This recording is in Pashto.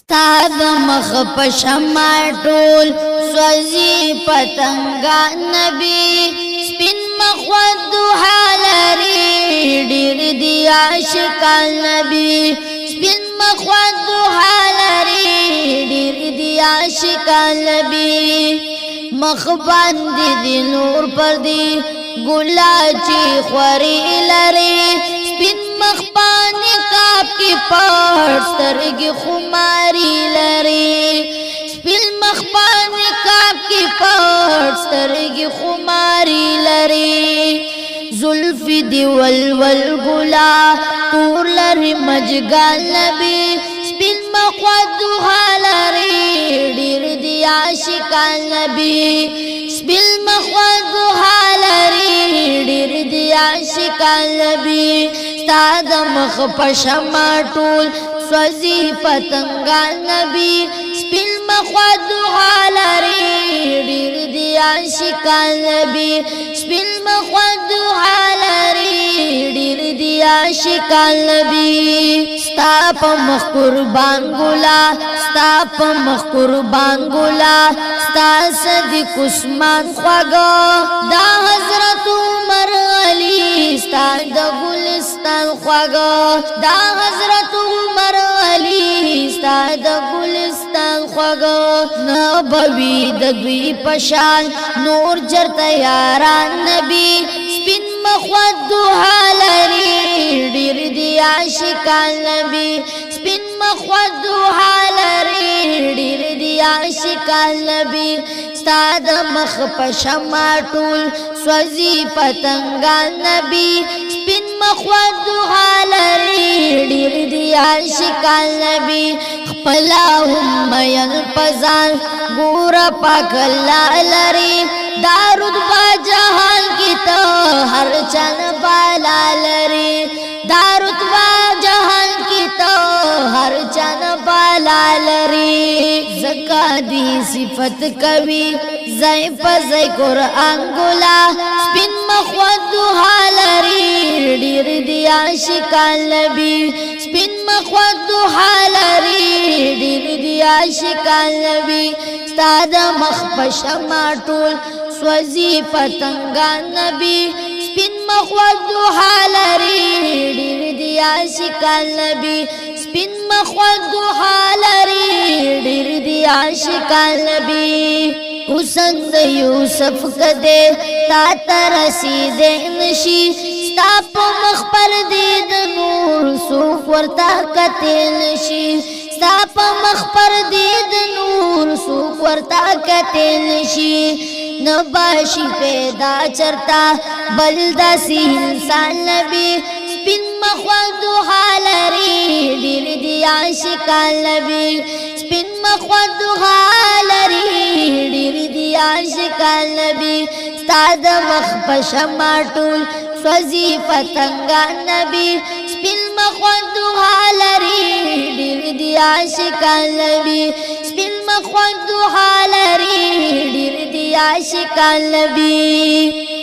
ستا د مخ په شمع ټول سوځي پتنګان نبی سپین مخ ودوحه لري ډېر دي عاشقان نبی سپین مخ ودوحه لري ډېر دي عاشقان نبی مخ باندې د نور پر دی ګلا چې خوري لري سپین مخ باندې کاپ کی پړ سترګې خماري لري سپین مخ باندې کاپ کی پړ سترګې خماري لري زلفي دی ولول ګلا تور لري مجګال نبی سپین مخ ودوحه لري ډېر دي عاشقان نبی سپین مخ ودوحه لري ډېر دي عاشقان نبی ستا د مخ په شمع ټول سوځي پتنګان نبی سپین مخ ودوحه لري ډېر دي عاشقان نبی سپین مخ ودوحه لري ډېر دي عاشقان نبی ستا په مخ قربان ګلا ستا په مخ قربان ګلا ستا صدیق عثمان خواږه دا حضرت عمر علی ستا د ګلستان خواږه دا حضرت عمر علی ستا د ګلستان خواږه نبوي د دوی پشان نور چرته یاران نبی سپین مخ ودوحه لري ډېر دي عاشقان نبی سپین مخ ودوحه لري ډېر دي عاشقان نبی ستا د مخ په شمع ټول سوځي پتنګان نبی سپین مخ ودوحه لري ډېر دي عاشقان نبی خپلا هم مین پزان ګوره پاک الله لري دا رتبه جهان کی ته هر چن بالا لري دا رتبه جهان کی ته هر چن بالا لري زکا دی صفت کوي زای پزای قرآن ګلا سپین مخ ودوحه لري ډېر دي عاشقان نبی سپین مخ ودوحه لري ډېر دي عاشقان نبی ستا د مخ په شمع ټول سوځي پتنګان نبی سپین مخ ودوحه لري ډېر دي عاشقان نبی سپین مخ ودوحه لري ډېر دي عاشقان نبی حسن د یوسف کده تا ته رسیدې نشي ستا په مخ پر دې د نور څوک ورته کتلی نشي ستا په مخ پر دې د نور څوک ورته کتلی نشي نباشی پیدا چرتا بل داسې انسان نبی سپین مخ ودوحه لري ډېر دي عاشقان نبی سپین مخ ودوحه لري ډېر دي عاشقان نبی ستا د مخ په شمع ټول سوځي پتنګان نبی سپین مخ ودوحه لري ډېر دي عاشقان نبی سپین مخ ودوحه لري ډېر دي عاشقان نبی